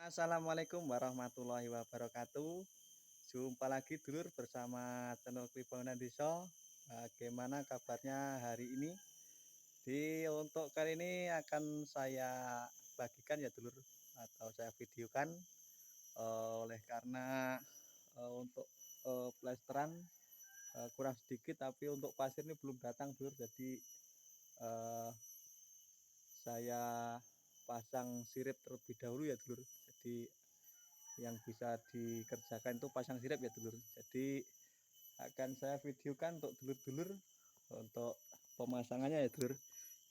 Assalamualaikum warahmatullahi wabarakatuh. Jumpa lagi dulur bersama channel Kribangunan Desa. Bagaimana kabarnya hari ini? Untuk kali ini akan saya bagikan ya dulur atau saya videokan oleh karena untuk plesteran kurang sedikit tapi untuk pasir ini belum datang dulur. Jadi eh, saya pasang sirip terlebih dahulu ya dulur. Jadi yang bisa dikerjakan itu pasang sirip ya dulur. Jadi akan saya videokan untuk dulur-dulur untuk pemasangannya ya dulur.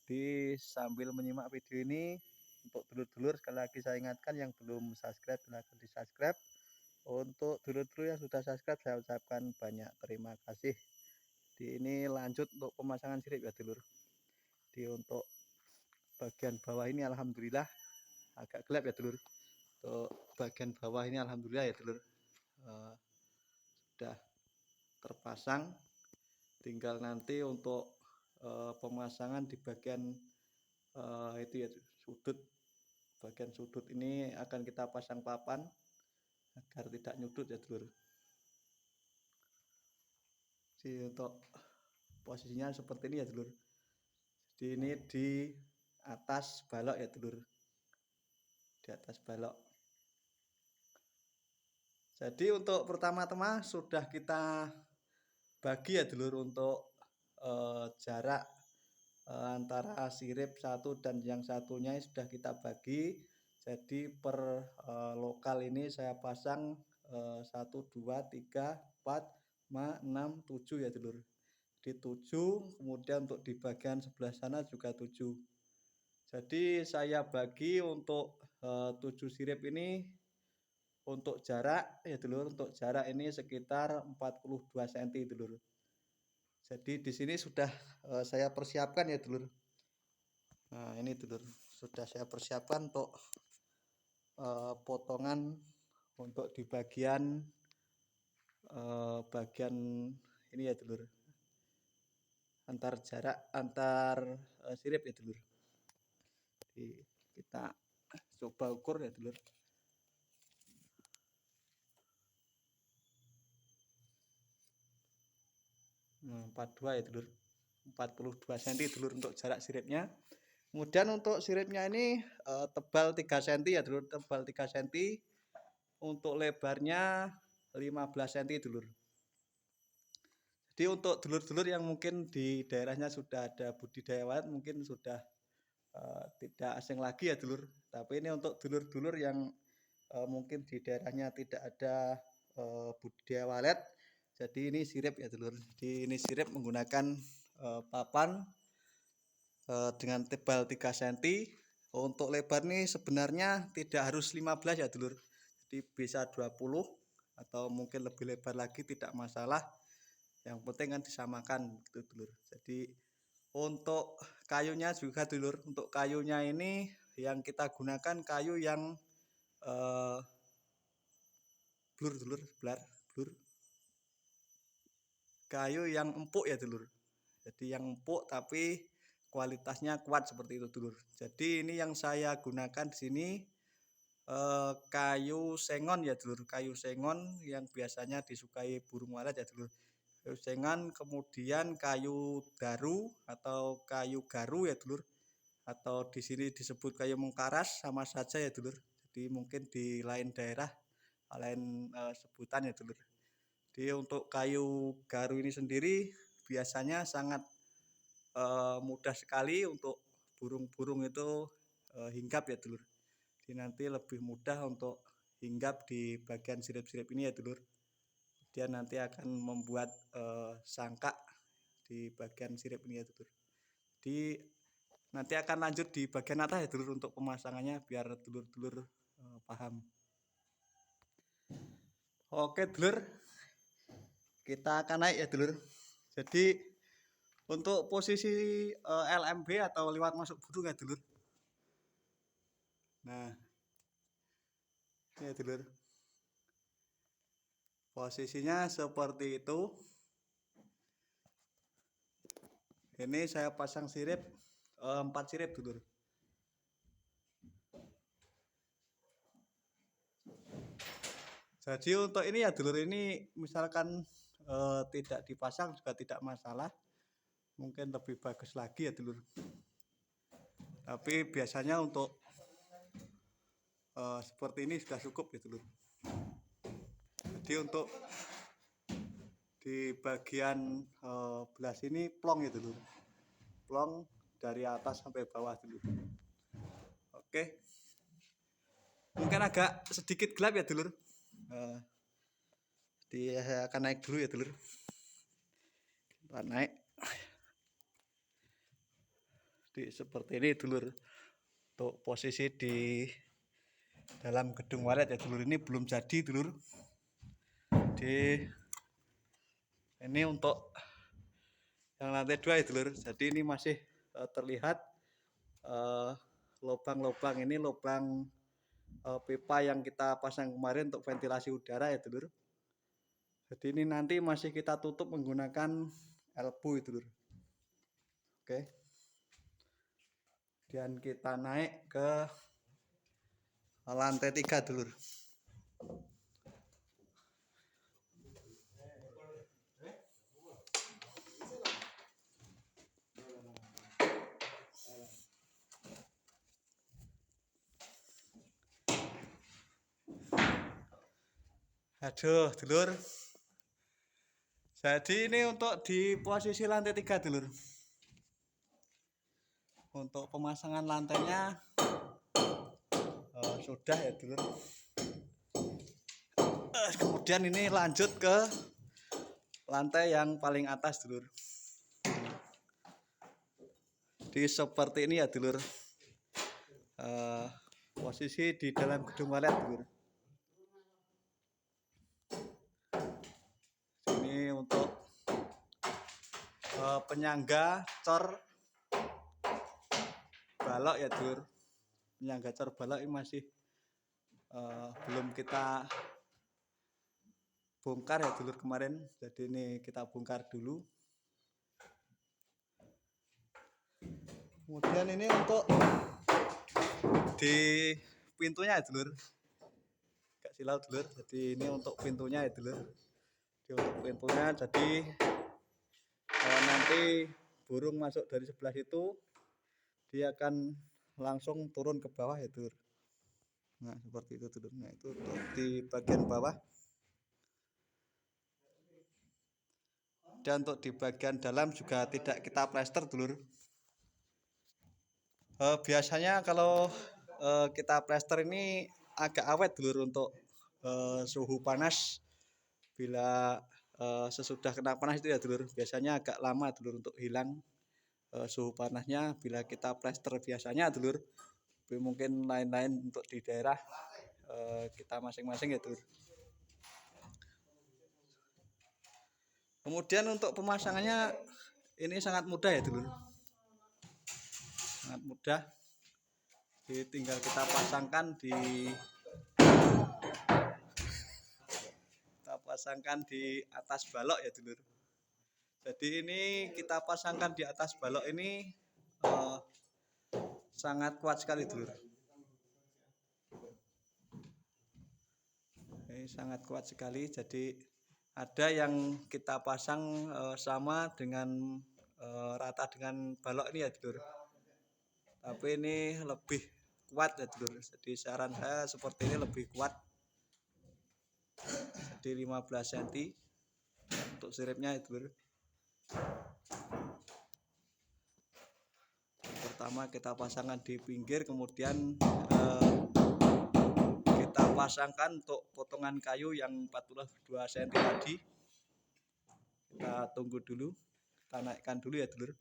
Di sambil menyimak video ini untuk dulur-dulur sekali lagi saya ingatkan yang belum subscribe silahkan di subscribe. Untuk dulur-dulur yang sudah subscribe saya ucapkan banyak terima kasih. Di ini lanjut untuk pemasangan sirip ya dulur. Di untuk bagian bawah ini alhamdulillah agak gelap ya dulur. Untuk bagian bawah ini alhamdulillah ya dulur sudah terpasang, tinggal nanti untuk pemasangan di bagian itu ya sudut, bagian sudut ini akan kita pasang papan agar tidak nyudut ya dulur. Jadi untuk posisinya seperti ini ya dulur. Jadi ini di atas balok ya dulur, di atas balok. Jadi untuk pertama-tama sudah kita bagi ya dulur untuk jarak antara sirip satu dan yang satunya sudah kita bagi. Jadi per lokal ini saya pasang 1 2 3 4 5 6 7 ya dulur. Di 7, kemudian untuk di bagian sebelah sana juga 7. Jadi saya bagi untuk 7 sirip ini untuk jarak ya dulur, untuk jarak ini sekitar 42 cm dulur. Jadi di sini sudah saya persiapkan ya dulur. Nah, ini dulur sudah saya persiapkan untuk potongan untuk di bagian ini ya dulur. Antar jarak antar sirip ya dulur. Jadi kita coba ukur ya dulur. 42 ya dulur. 42 cm dulur untuk jarak siripnya. Kemudian untuk siripnya ini tebal 3 cm ya dulur, tebal 3 cm. Untuk lebarnya 15 cm dulur. Jadi untuk dulur-dulur yang mungkin di daerahnya sudah ada budidaya walet mungkin sudah tidak asing lagi ya dulur. Tapi ini untuk dulur-dulur yang mungkin di daerahnya tidak ada budidaya walet. Jadi ini sirip ya dulur. Jadi ini sirip menggunakan papan dengan tebal 3 cm. Untuk lebar nih sebenarnya tidak harus 15 ya dulur. Jadi bisa 20 atau mungkin lebih lebar lagi tidak masalah. Yang penting kan disamakan gitu dulur. Jadi untuk kayunya juga dulur, untuk kayunya ini yang kita gunakan kayu yang blur dulur, blur. Kayu yang empuk ya dulur. Jadi yang empuk tapi kualitasnya kuat seperti itu dulur. Jadi ini yang saya gunakan di sini kayu sengon ya dulur, kayu sengon yang biasanya disukai burung walet ya dulur. Kayu sengon, kemudian kayu daru atau kayu garu ya dulur, atau di sini disebut kayu mengkaras sama saja ya dulur. Jadi mungkin di lain daerah lain sebutan ya dulur. Jadi untuk kayu garu ini sendiri biasanya sangat mudah sekali untuk burung-burung itu hinggap ya dulur. Jadi nanti lebih mudah untuk hinggap di bagian sirip-sirip ini ya dulur. Dia nanti akan membuat sangkak di bagian sirip ini ya dulur. Jadi nanti akan lanjut di bagian atas ya dulur untuk pemasangannya biar dulur-dulur paham. Oke dulur, kita akan naik ya dulur. Jadi untuk posisi LMB atau lewat masuk burung ya dulur. Nah, ini ya dulur. Posisinya seperti itu. Ini saya pasang sirip 4 sirip dulur. Jadi untuk ini ya dulur, ini misalkan tidak dipasang juga tidak masalah, mungkin lebih bagus lagi ya dulur. Tapi biasanya untuk seperti ini sudah cukup ya dulur. Jadi untuk di bagian belah sini plong ya dulur, plong dari atas sampai bawah dulur. Oke, mungkin agak sedikit gelap ya dulur. Dia akan naik dulu ya dulur. Kita naik seperti ini dulur. Untuk posisi di dalam gedung walet ya dulur, ini belum jadi dulur. Ini untuk yang lantai 2 ya dulur. Jadi ini masih terlihat lubang-lubang, ini lubang pipa yang kita pasang kemarin untuk ventilasi udara ya dulur. Jadi ini nanti masih kita tutup menggunakan elbow itu dulur. Oke. Dan kita naik ke lantai 3 dulur. Aduh dulur. Jadi ini untuk di posisi lantai 3 dulur. Untuk pemasangan lantainya sudah ya dulur. Kemudian ini lanjut ke lantai yang paling atas dulur. Jadi seperti ini ya dulur. Posisi di dalam gedung walet dulur. Ini untuk penyangga cor balok ya dulur. Penyangga cor balok ini masih belum kita bongkar ya dulur kemarin. Jadi ini kita bongkar dulu. Kemudian ini untuk di pintunya ya dulur. Gak silau dulur. Jadi ini untuk pintunya ya dulur. Untuk pintunya jadi nanti burung masuk dari sebelah situ, dia akan langsung turun ke bawah ya dulur. Nah seperti itu dulur. Nah itu di bagian bawah. Dan untuk di bagian dalam juga tidak kita plester dulur. Biasanya kalau kita plester ini agak awet dulur untuk suhu panas. Bila sesudah kena panas itu ya dulur, biasanya agak lama dulur untuk hilang suhu panasnya bila kita plester biasanya dulur. Tapi mungkin lain-lain untuk di daerah kita masing-masing ya dulur. Kemudian untuk pemasangannya ini sangat mudah ya dulur. Sangat mudah. Jadi tinggal kita pasangkan di atas balok ya dulur. Jadi ini kita pasangkan di atas balok ini sangat kuat sekali dulur. Ini sangat kuat sekali. Jadi ada yang kita pasang sama dengan rata dengan balok ini ya dulur. Tapi ini lebih kuat ya dulur. Jadi saran saya seperti ini lebih kuat. Jadi 15 cm untuk siripnya ya dulur. Pertama kita pasangkan di pinggir, kemudian kita pasangkan untuk potongan kayu yang 42 cm tadi. Kita tunggu dulu, kita naikkan dulu ya dulur.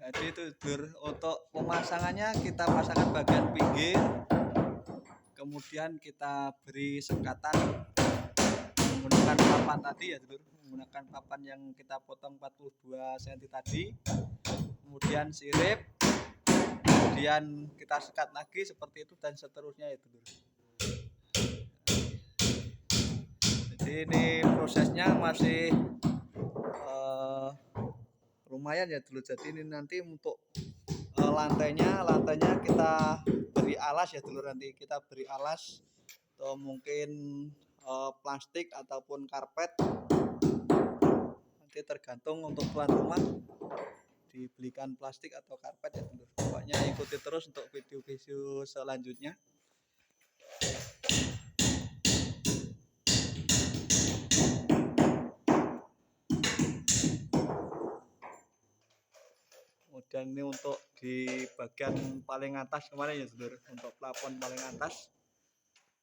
Jadi itu dulur, untuk pemasangannya kita pasangkan bagian pinggir, kemudian kita beri sekatan menggunakan papan tadi ya dulur, menggunakan papan yang kita potong 42 cm tadi, kemudian sirip, kemudian kita sekat lagi seperti itu dan seterusnya ya dulur. Jadi ini prosesnya masih lumayan ya dulur. Jadi ini nanti untuk lantainya kita beri alat alas ya dulur, nanti kita beri alas atau mungkin plastik ataupun karpet, nanti tergantung untuk tuan rumah dibelikan plastik atau karpet ya dulur. Pokoknya ikuti terus untuk video-video selanjutnya. Kemudian ini untuk di bagian paling atas kemarin ya dulur, untuk plafon paling atas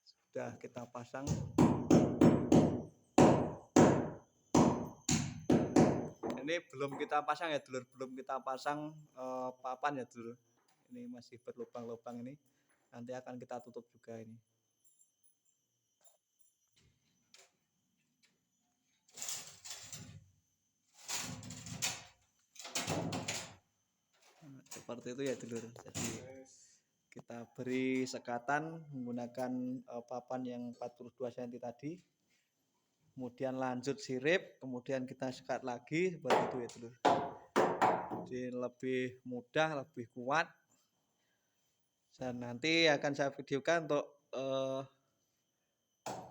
sudah kita pasang. Ini belum kita pasang ya dulur, belum kita pasang papan ya dulur. Ini masih berlubang-lubang ini. Nanti akan kita tutup juga ini. Nah, seperti itu ya dulur. Jadi kita beri sekatan menggunakan papan yang 42 cm tadi. Kemudian lanjut sirip, kemudian kita sekat lagi seperti itu ya dulur. Jadi lebih mudah, lebih kuat. Dan nanti akan saya videokan untuk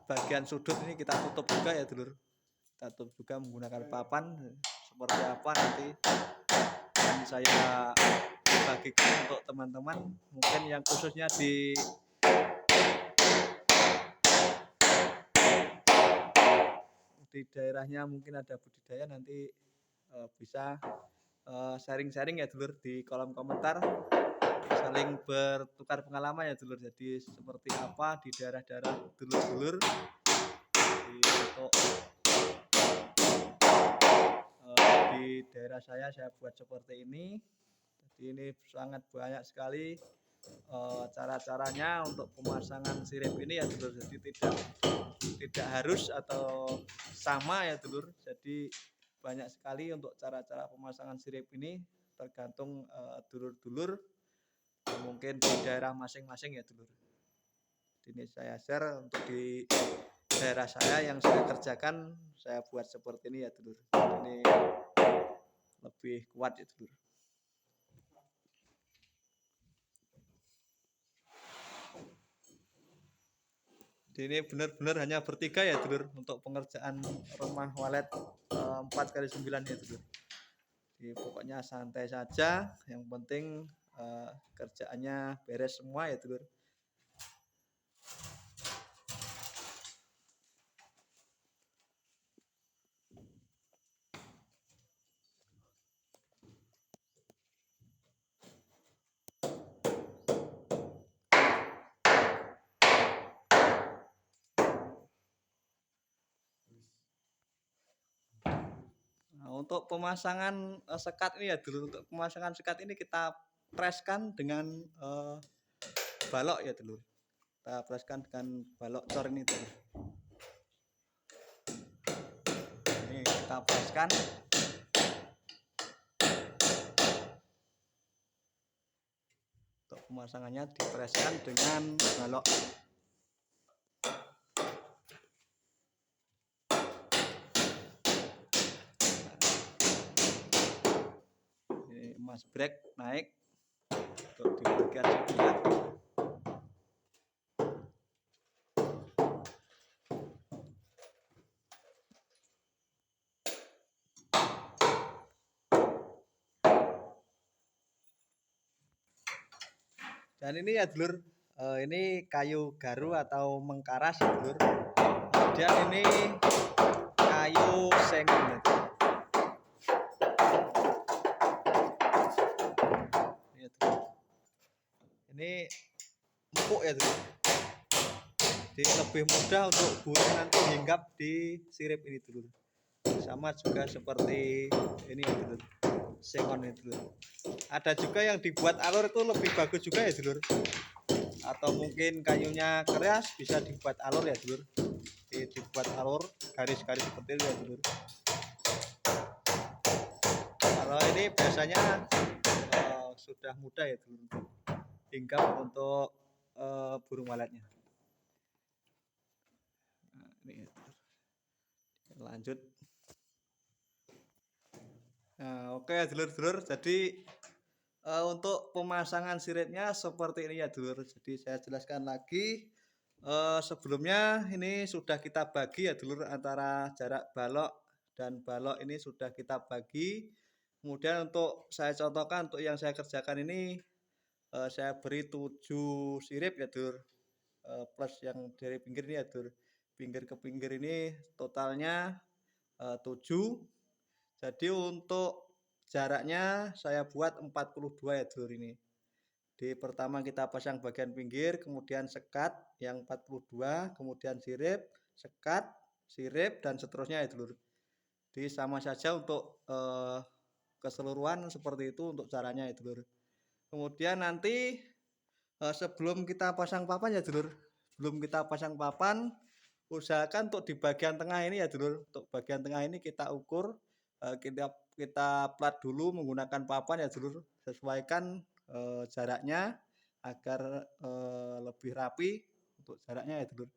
bagian sudut ini kita tutup juga ya dulur. Kita tutup juga menggunakan papan seperti apa nanti akan saya bagikan untuk teman-teman, mungkin yang khususnya di daerahnya mungkin ada budidaya, nanti bisa sharing-sharing ya dulur di kolom komentar, saling bertukar pengalaman ya dulur. Jadi seperti apa di daerah-daerah dulur-dulur untuk di daerah saya buat seperti ini. Jadi ini sangat banyak sekali cara-caranya untuk pemasangan sirip ini ya dulur. Jadi tidak harus atau sama ya dulur. Jadi banyak sekali untuk cara-cara pemasangan sirip ini, tergantung dulur-dulur mungkin di daerah masing-masing ya dulur. Ini saya share untuk di daerah saya yang saya kerjakan, saya buat seperti ini ya dulur. Ini lebih kuat ya dulur. Jadi ini benar-benar hanya bertiga ya dulur untuk pengerjaan rumah walet 4x9 ya dulur. Jadi pokoknya santai saja, yang penting kerjaannya beres semua ya dulur. Nah, untuk pemasangan sekat ini ya dulur, untuk pemasangan sekat ini kita preskan dengan balok ya dulur. Kita preskan dengan balok cor ini dulur. Ini kita preskan. Untuk pemasangannya dipreskan dengan balok. Ini emas brek naik untuk di bagian sebelah. Dan ini ya dulur, ini kayu garu atau mengkaras ya dulur. Kemudian ini kayu sengon ya dulur. Ini empuk ya dulur. Jadi lebih mudah untuk burung nanti hinggap di sirip ini dulur. Sama juga seperti ini ya dulur, sengon ya dulur. Ada juga yang dibuat alur itu lebih bagus juga ya dulur. Atau mungkin kayunya keras bisa dibuat alur ya dulur. Dibuat alur garis-garis seperti itu ya dulur. Kalau ini biasanya sudah mudah ya dulur, hinggap untuk burung waletnya. Nah, ini ya dulur. Lanjut. Nah, oke ya dulur-dulur, jadi Untuk pemasangan siripnya seperti ini ya dulur. Jadi saya jelaskan lagi, sebelumnya ini sudah kita bagi ya dulur antara jarak balok dan balok ini sudah kita bagi. Kemudian untuk saya contohkan untuk yang saya kerjakan ini, saya beri 7 sirip ya dulur, plus yang dari pinggir ini ya dulur. Pinggir ke pinggir ini totalnya 7. Jadi untuk jaraknya saya buat 42 ya dulur ini. Di pertama kita pasang bagian pinggir, kemudian sekat yang 42, kemudian sirip, sekat, sirip dan seterusnya ya dulur. Jadi sama saja untuk keseluruhan seperti itu untuk caranya ya dulur. Kemudian nanti sebelum kita pasang papan ya dulur, sebelum kita pasang papan usahakan untuk di bagian tengah ini ya dulur, untuk bagian tengah ini kita ukur, kita plat dulu menggunakan papan ya dulur, sesuaikan jaraknya agar lebih rapi untuk jaraknya ya dulur.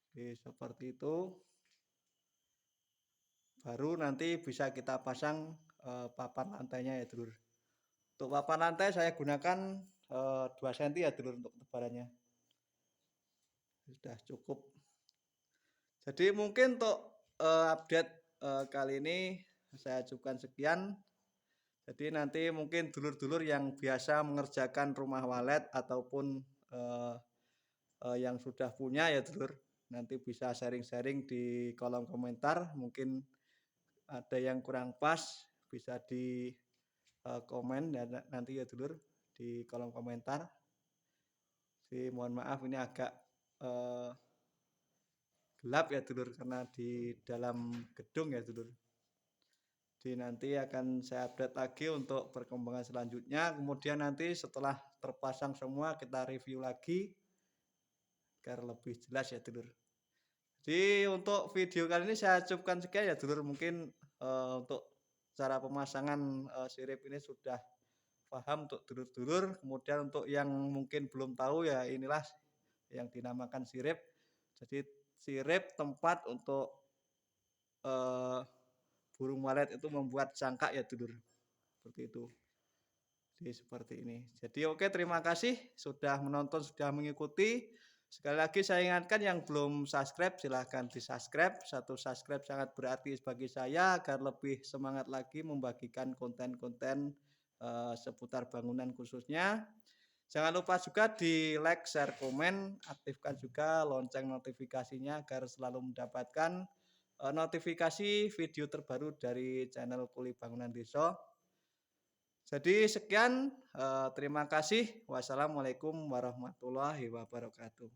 Oke, seperti itu. Baru nanti bisa kita pasang papan lantainya ya dulur. Untuk papan lantai saya gunakan 2 cm ya dulur untuk tebalannya. Sudah cukup. Jadi mungkin untuk update kali ini saya cukupkan sekian. Jadi nanti mungkin dulur-dulur yang biasa mengerjakan rumah walet ataupun yang sudah punya ya dulur, nanti bisa sharing-sharing di kolom komentar. Mungkin ada yang kurang pas bisa di komen dan nanti ya dulur di kolom komentar. Jadi mohon maaf ini agak gelap ya dulur karena di dalam gedung ya dulur. Jadi nanti akan saya update lagi untuk perkembangan selanjutnya. Kemudian nanti setelah terpasang semua kita review lagi agar lebih jelas ya dulur. Jadi untuk video kali ini saya cukupkan sekian ya dulur. Mungkin untuk cara pemasangan sirip ini sudah paham untuk dulur-dulur. Kemudian untuk yang mungkin belum tahu ya inilah yang dinamakan sirip. Jadi sirip tempat untuk burung walet itu membuat cangkak ya dulur. Seperti itu. Jadi seperti ini. Jadi oke, terima kasih sudah menonton, sudah mengikuti. Sekali lagi saya ingatkan yang belum subscribe silahkan di subscribe. Satu subscribe sangat berarti bagi saya agar lebih semangat lagi membagikan konten-konten seputar bangunan khususnya. Jangan lupa juga di like, share, komen, aktifkan juga lonceng notifikasinya agar selalu mendapatkan notifikasi video terbaru dari channel Kuli Bangunan Desa. Jadi sekian, terima kasih. Wassalamualaikum warahmatullahi wabarakatuh.